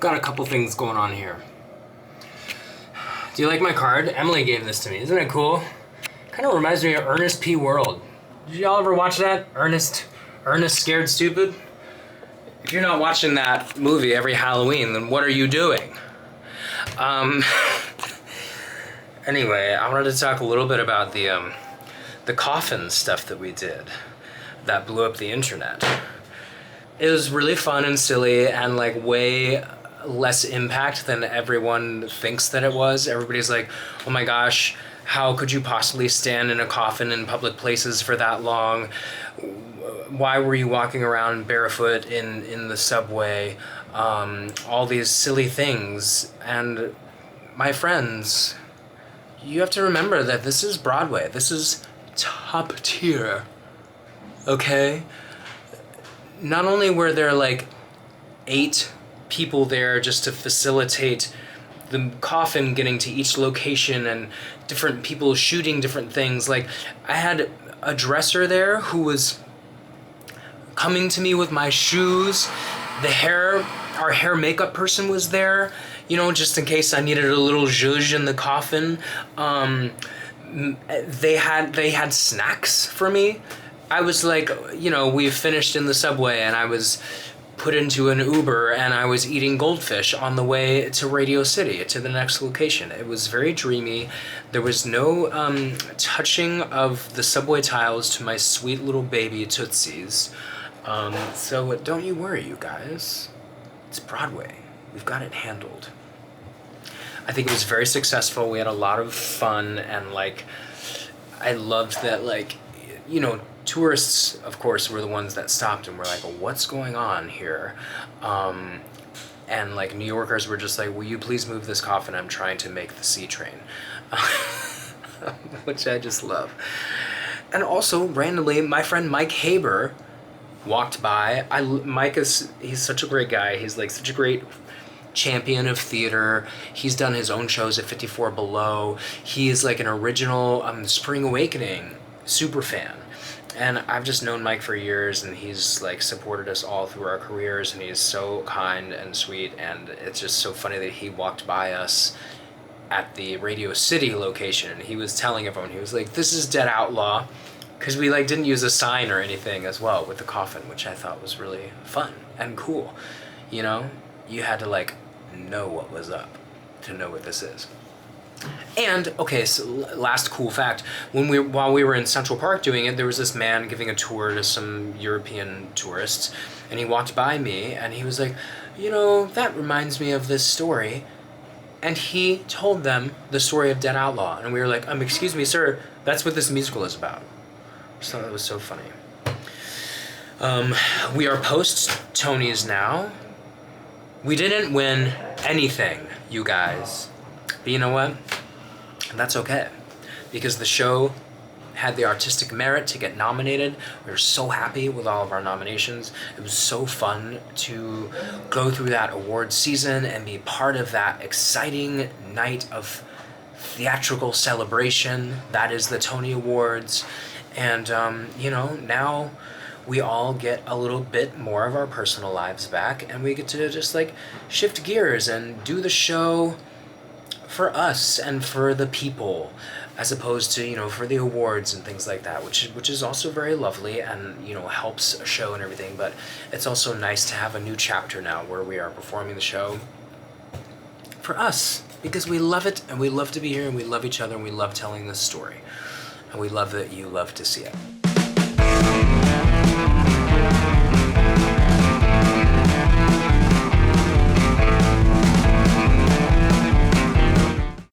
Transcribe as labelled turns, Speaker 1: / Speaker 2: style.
Speaker 1: Got a couple things going on here. Do you like my card? Emily gave this to me. Isn't it cool? Kind of reminds me of Ernest P. World. Did y'all ever watch that? Ernest Scared Stupid? If you're not watching that movie every Halloween, then what are you doing? Anyway, I wanted to talk a little bit about the coffin stuff that we did that blew up the internet. It was really fun and silly and like way less impact than everyone thinks that it was. Everybody's like, oh my gosh, how could you possibly stand in a coffin in public places for that long? Why were you walking around barefoot in the subway? All these silly things. And my friends, you have to remember that this is Broadway. This is top tier, okay? Not only were there like 8 people there just to facilitate the coffin getting to each location and different people shooting different things. Like, I had a dresser there who was coming to me with my shoes. Our hair makeup person was there, you know, just in case I needed a little zhuzh in the coffin. They had snacks for me. I was like, you know, we finished in the subway and I was put into an Uber and I was eating goldfish on the way to Radio City, to the next location. It was very dreamy. There was no touching of the subway tiles to my sweet little baby Tootsies. So don't you worry, you guys. It's Broadway. We've got it handled. I think it was very successful. We had a lot of fun and like, I loved that, like, you know, tourists, of course, were the ones that stopped and were like, what's going on here? And like New Yorkers were just like, will you please move this coffin? I'm trying to make the C train. Which I just love. And also, randomly, my friend Mike Haber walked by. He's such a great guy. He's like such a great champion of theater. He's done his own shows at 54 Below. He is like an original Spring Awakening super fan. And I've just known Mike for years, and he's like supported us all through our careers, and he's so kind and sweet, and it's just so funny that he walked by us at the Radio City location, and he was telling everyone, he was like, this is Dead Outlaw, because we like didn't use a sign or anything as well with the coffin, which I thought was really fun and cool. You know, you had to like know what was up to know what this is. And, okay, so last cool fact, while we were in Central Park doing it, there was this man giving a tour to some European tourists, and he walked by me, and he was like, you know, that reminds me of this story. And he told them the story of Dead Outlaw, and we were like, excuse me, sir, that's what this musical is about. I just thought that was so funny. We are post-Tonys now. We didn't win anything, you guys. But you know what? That's okay, because the show had the artistic merit to get nominated. We were so happy with all of our nominations. It was so fun to go through that award season and be part of that exciting night of theatrical celebration. That is the Tony Awards. And, you know, now we all get a little bit more of our personal lives back, and we get to just like shift gears and do the show for us and for the people, as opposed to, you know, for the awards and things like that, which is also very lovely and, you know, helps a show and everything. But it's also nice to have a new chapter now where we are performing the show for us, because we love it and we love to be here and we love each other and we love telling this story and we love that you love to see it.